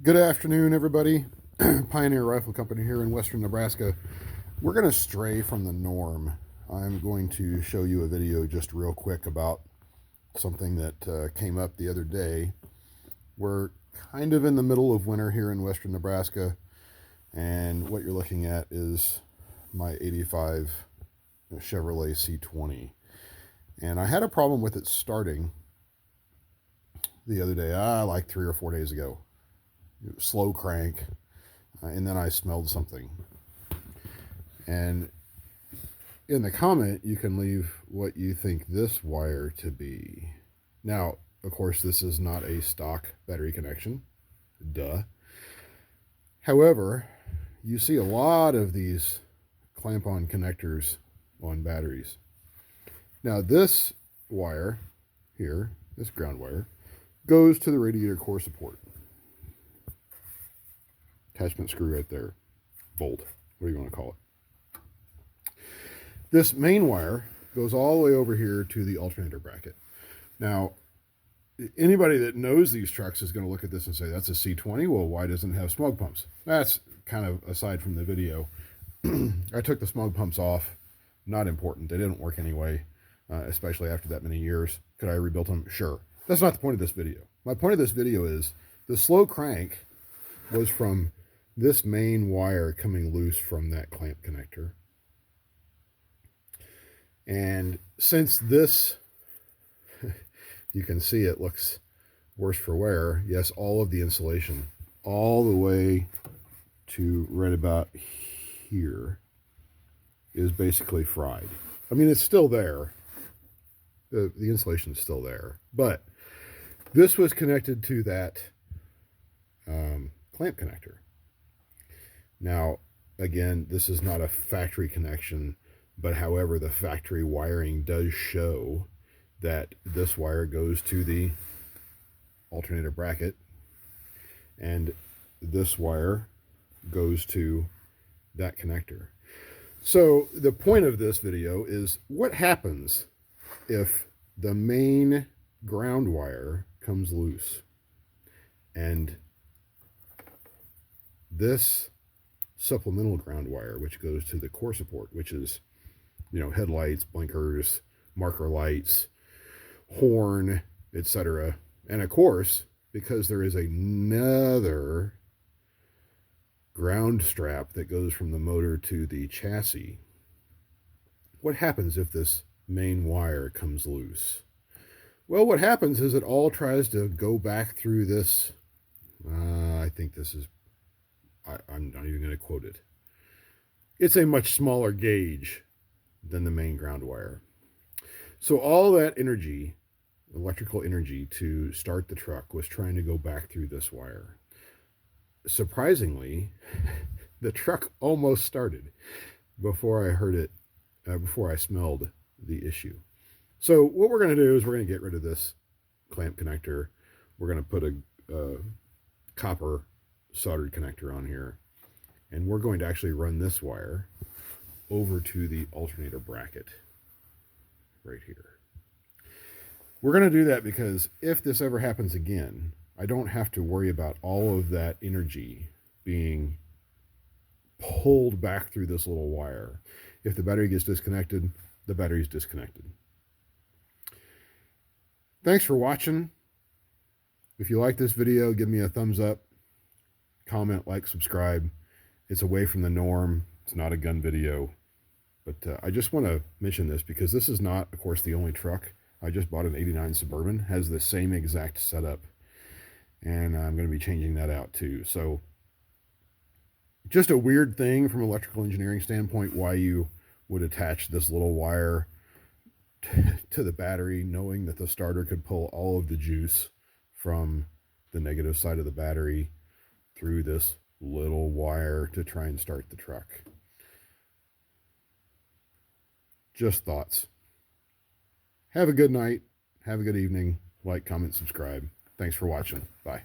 Good afternoon, everybody. Pioneer Rifle Company here in western Nebraska. We're going to stray from the norm. I'm going to show you a video just real quick about something that came up the other day. We're kind of in the middle of winter here in western Nebraska, and what you're looking at is my 85 Chevrolet C20. And I had a problem with it starting the other day, like 3 or 4 days ago. Slow crank, and then I smelled something. And in the comment, you can leave what you think this wire to be. Now, of course, this is not a stock battery connection. Duh. However, you see a lot of these clamp-on connectors on batteries. Now, this wire here, this ground wire, goes to the radiator core support. Attachment screw right there. Bolt. What do you want to call it? This main wire goes all the way over here to the alternator bracket. Now, anybody that knows these trucks is going to look at this and say, that's a C20. Well, why doesn't it have smog pumps? That's kind of aside from the video. I took the smog pumps off. Not important. They didn't work anyway, especially after that many years. Could I rebuild them? Sure. That's not the point of this video. My point of this video is the slow crank was from this main wire coming loose from that clamp connector. And since this, you can see it looks worse for wear. Yes, all of the insulation, all the way to right about here, is basically fried. I mean, it's still there. The insulation is still there. But this was connected to that clamp connector. Now, again, this is not a factory connection, but however, the factory wiring does show that this wire goes to the alternator bracket, and this wire goes to that connector. So the point of this video is what happens if the main ground wire comes loose and this supplemental ground wire, which goes to the core support, which is, headlights, blinkers, marker lights, horn, etc. And of course, because there is another ground strap that goes from the motor to the chassis, what happens if this main wire comes loose? Well, what happens is it all tries to go back through this. I think this is, I'm not even going to quote it. It's a much smaller gauge than the main ground wire. So all that energy, electrical energy to start the truck, was trying to go back through this wire. Surprisingly, the truck almost started before I heard it, before I smelled the issue. So what we're going to do is we're going to get rid of this clamp connector. We're going to put a copper soldered connector on here, and we're going to actually run this wire over to the alternator bracket right here. We're going to do that because if this ever happens again, I don't have to worry about all of that energy being pulled back through this little wire. If the battery gets disconnected, the battery's disconnected. Thanks for watching. If you like this video, give me a thumbs up. Comment, like, subscribe. It's away from the norm. It's not a gun video. But I just want to mention this because this is not, of course, the only truck. I just bought an 89 Suburban. Has the same exact setup. And I'm going to be changing that out too. So just a weird thing from an electrical engineering standpoint, why you would attach this little wire to the battery, knowing that the starter could pull all of the juice from the negative side of the battery through this little wire to try and start the truck. Just thoughts. Have a good night. Have a good evening. Like, comment, subscribe. Thanks for watching. Bye.